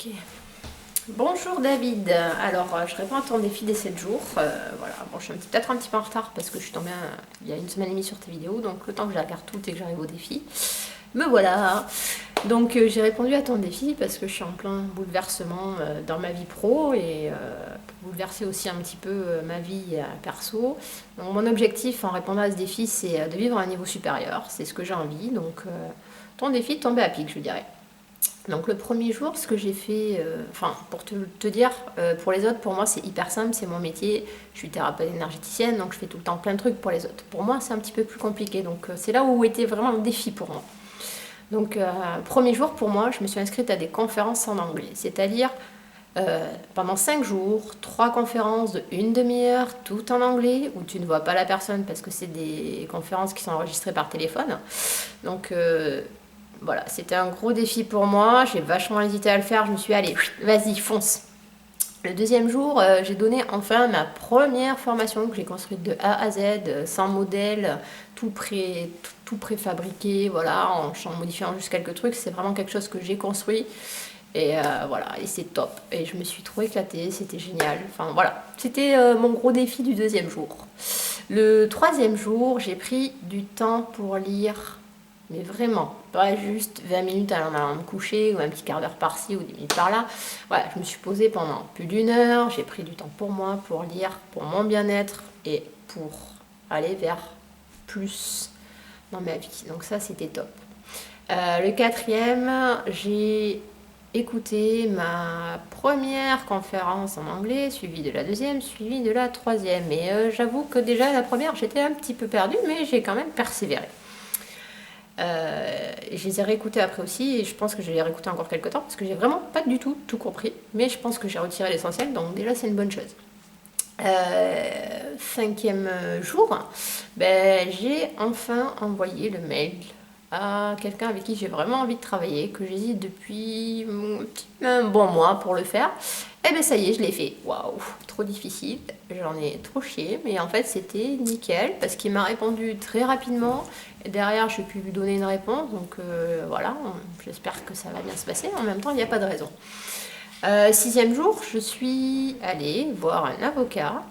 Ok. Bonjour David. Alors, je réponds à ton défi des 7 jours. Voilà. Bon, je suis peut-être un petit peu en retard parce que je suis tombée il y a une semaine et demie sur tes vidéos. Donc, le temps que je les regarde toutes et que j'arrive au défi. Me voilà. Donc, j'ai répondu à ton défi parce que je suis en plein bouleversement dans ma vie pro et pour bouleverser aussi un petit peu ma vie perso. Donc, mon objectif en répondant à ce défi, c'est de vivre à un niveau supérieur. C'est ce que j'ai envie. Donc, ton défi de tomber à pic, je dirais. Donc le premier jour, ce que j'ai fait, enfin pour te dire, pour les autres, pour moi c'est hyper simple, c'est mon métier, je suis thérapeute énergéticienne, donc je fais tout le temps plein de trucs pour les autres. Pour moi c'est un petit peu plus compliqué, donc c'est là où était vraiment le défi pour moi. Donc premier jour pour moi, je me suis inscrite à des conférences en anglais, c'est-à-dire pendant 5 jours, 3 conférences de 1 demi-heure, tout en anglais, où tu ne vois pas la personne parce que c'est des conférences qui sont enregistrées par téléphone. Donc voilà, c'était un gros défi pour moi. J'ai vachement hésité à le faire. Je me suis dit, allez, vas-y, fonce. Le deuxième jour, j'ai donné enfin ma première formation que j'ai construite de A à Z, sans modèle, tout préfabriqué, voilà, en modifiant juste quelques trucs. C'est vraiment quelque chose que j'ai construit. Et voilà, et c'est top. Et je me suis trop éclatée, c'était génial. Enfin voilà, c'était mon gros défi du deuxième jour. Le troisième jour, j'ai pris du temps pour lire, mais vraiment, pas juste 20 minutes en allant me coucher ou un petit quart d'heure par-ci ou 10 minutes par-là. Voilà, je me suis posée pendant plus d'1 heure, j'ai pris du temps pour moi, pour lire, pour mon bien-être et pour aller vers plus dans ma vie. Donc ça, c'était top. Le quatrième, j'ai écouté ma première conférence en anglais, suivie de la deuxième, suivie de la troisième. Et j'avoue que déjà la première, j'étais un petit peu perdue, mais j'ai quand même persévéré. Je les ai réécoutés après aussi et je pense que je vais les réécouter encore quelques temps parce que j'ai vraiment pas du tout compris, mais je pense que j'ai retiré l'essentiel, donc déjà c'est une bonne chose. Cinquième jour, j'ai enfin envoyé le mail à quelqu'un avec qui j'ai vraiment envie de travailler, que j'hésite depuis un bon mois pour le faire. Et ben ça y est, je l'ai fait. Waouh, trop difficile, j'en ai trop chié, mais en fait c'était nickel parce qu'il m'a répondu très rapidement. Et derrière, j'ai pu lui donner une réponse, donc voilà, j'espère que ça va bien se passer. En même temps, il n'y a pas de raison. Sixième jour, je suis allée voir un avocat.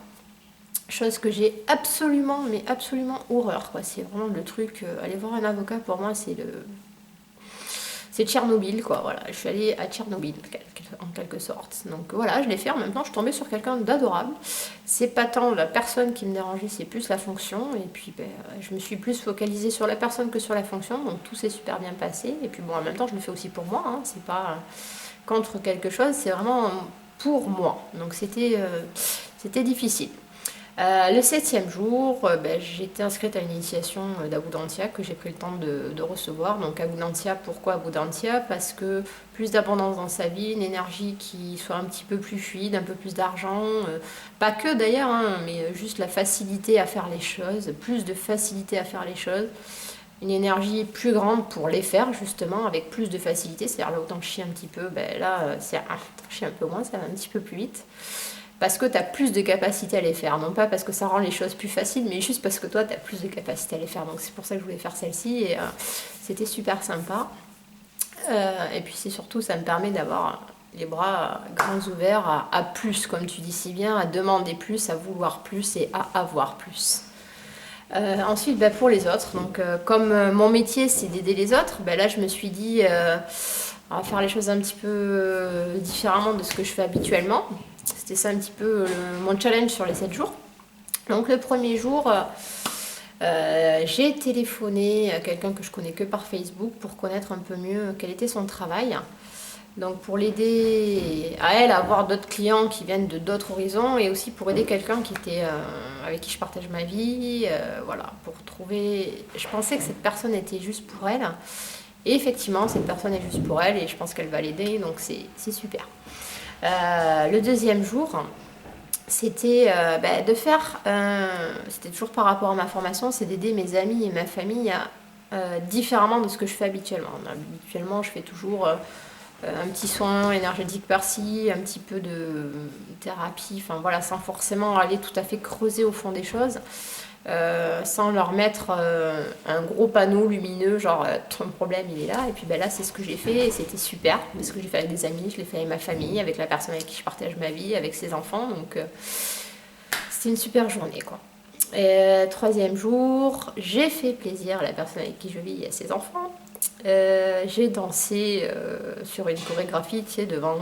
Chose que j'ai absolument, mais absolument horreur, quoi. C'est vraiment le truc. Aller voir un avocat, pour moi, c'est Tchernobyl, quoi. Voilà, je suis allée à Tchernobyl, en quelque sorte. Donc voilà, je l'ai fait. En même temps, je suis tombée sur quelqu'un d'adorable. C'est pas tant la personne qui me dérangeait, c'est plus la fonction. Et puis, je me suis plus focalisée sur la personne que sur la fonction. Donc tout s'est super bien passé. Et puis bon, en même temps, je le fais aussi pour moi. Hein. C'est pas contre quelque chose, c'est vraiment pour moi. Donc c'était difficile. Le septième jour, j'étais inscrite à une initiation d'Abundantia que j'ai pris le temps de recevoir. Donc Abundantia, pourquoi Abundantia? Parce que plus d'abondance dans sa vie, une énergie qui soit un petit peu plus fluide, un peu plus d'argent, pas que d'ailleurs, hein, mais juste la facilité à faire les choses, plus de facilité à faire les choses, une énergie plus grande pour les faire justement avec plus de facilité, c'est-à-dire là où t'en chies un petit peu, t'en chies un peu moins, ça va un petit peu plus vite parce que tu as plus de capacité à les faire. Non pas parce que ça rend les choses plus faciles, mais juste parce que toi, tu as plus de capacité à les faire. Donc c'est pour ça que je voulais faire celle-ci et c'était super sympa. Et puis c'est surtout, ça me permet d'avoir les bras grands ouverts à plus, comme tu dis si bien, à demander plus, à vouloir plus et à avoir plus. Ensuite, pour les autres, donc comme mon métier c'est d'aider les autres, là je me suis dit on va faire les choses un petit peu différemment de ce que je fais habituellement. C'était ça un petit peu mon challenge sur les 7 jours. Donc le premier jour, j'ai téléphoné à quelqu'un que je connais que par Facebook pour connaître un peu mieux quel était son travail. Donc pour l'aider à elle à avoir d'autres clients qui viennent de d'autres horizons et aussi pour aider quelqu'un qui était avec qui je partage ma vie, voilà, pour trouver. Je pensais que cette personne était juste pour elle et effectivement cette personne est juste pour elle et je pense qu'elle va l'aider donc c'est super. Le deuxième jour, c'était de faire, c'était toujours par rapport à ma formation, c'est d'aider mes amis et ma famille différemment de ce que je fais habituellement. Habituellement, je fais toujours un petit soin énergétique par-ci, un petit peu de thérapie, enfin voilà, sans forcément aller tout à fait creuser au fond des choses. sans leur mettre un gros panneau lumineux, genre ton problème il est là. Et puis ben là c'est ce que j'ai fait et c'était super parce que j'ai fait avec des amis, je l'ai fait avec ma famille, avec la personne avec qui je partage ma vie, avec ses enfants. Donc c'était une super journée quoi. Et troisième jour, j'ai fait plaisir à la personne avec qui je vis et à ses enfants. J'ai dansé sur une chorégraphie, tu sais, devant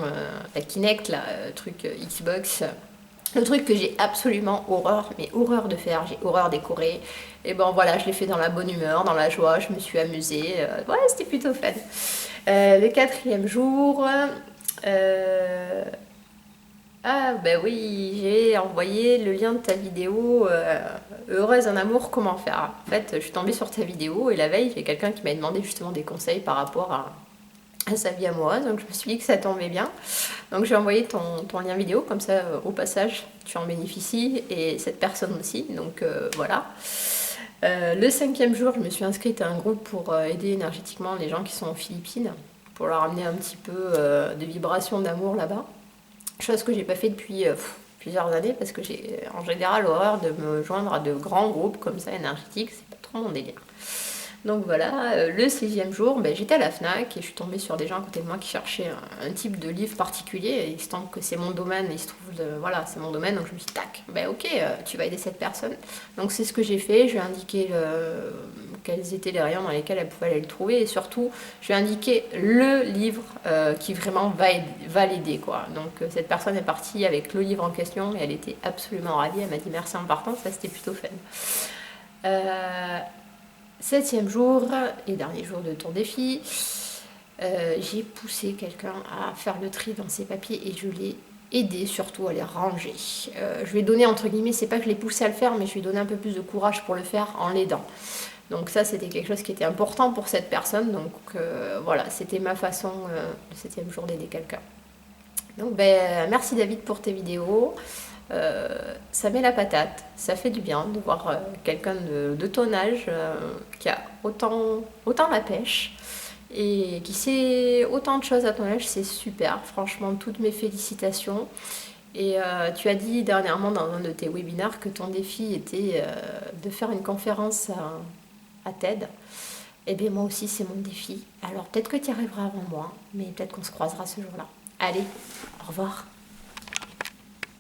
la Kinect, là, truc Xbox. Le truc que j'ai absolument horreur, mais horreur de faire, j'ai horreur des chorés. Et bon voilà, je l'ai fait dans la bonne humeur, dans la joie, je me suis amusée. Ouais, c'était plutôt fun. Le quatrième jour, ah ben oui, j'ai envoyé le lien de ta vidéo Heureuse en amour, comment faire. En fait, je suis tombée sur ta vidéo et la veille, il y a quelqu'un qui m'a demandé justement des conseils par rapport à sa vie amoureuse. Donc je me suis dit que ça tombait bien. Donc j'ai envoyé ton lien vidéo, comme ça au passage tu en bénéficies et cette personne aussi. Donc voilà. Le cinquième jour, je me suis inscrite à un groupe pour aider énergétiquement les gens qui sont aux Philippines, pour leur amener un petit peu de vibration d'amour là-bas. Chose que j'ai pas fait depuis plusieurs années parce que j'ai en général horreur de me joindre à de grands groupes comme ça énergétiques, c'est pas trop mon délire. Donc voilà, le sixième jour, ben, j'étais à la FNAC et je suis tombée sur des gens à côté de moi qui cherchaient un type de livre particulier. Et il se tombe que c'est mon domaine, il se trouve, voilà, c'est mon domaine, donc je me suis dit, tac, ben ok, tu vas aider cette personne. Donc c'est ce que j'ai fait, je lui ai indiqué quels étaient les rayons dans lesquels elle pouvait aller le trouver. Et surtout, je lui ai indiqué le livre qui vraiment va l'aider, quoi. Donc cette personne est partie avec le livre en question et elle était absolument ravie, elle m'a dit merci en partant, ça c'était plutôt fun. Septième jour et dernier jour de ton défi, j'ai poussé quelqu'un à faire le tri dans ses papiers et je l'ai aidé surtout à les ranger. Je lui ai donné entre guillemets, c'est pas que je l'ai poussé à le faire, mais je lui ai donné un peu plus de courage pour le faire en l'aidant. Donc ça c'était quelque chose qui était important pour cette personne, donc voilà, c'était ma façon le septième jour d'aider quelqu'un. Donc ben, merci David pour tes vidéos. Ça met la patate, ça fait du bien de voir quelqu'un de ton âge qui a autant la pêche et qui sait autant de choses à ton âge, c'est super. Franchement, toutes mes félicitations. Et tu as dit dernièrement dans un de tes webinaires que ton défi était de faire une conférence à TED. Eh bien moi aussi c'est mon défi. Alors peut-être que tu y arriveras avant moi, mais peut-être qu'on se croisera ce jour-là. Allez, au revoir.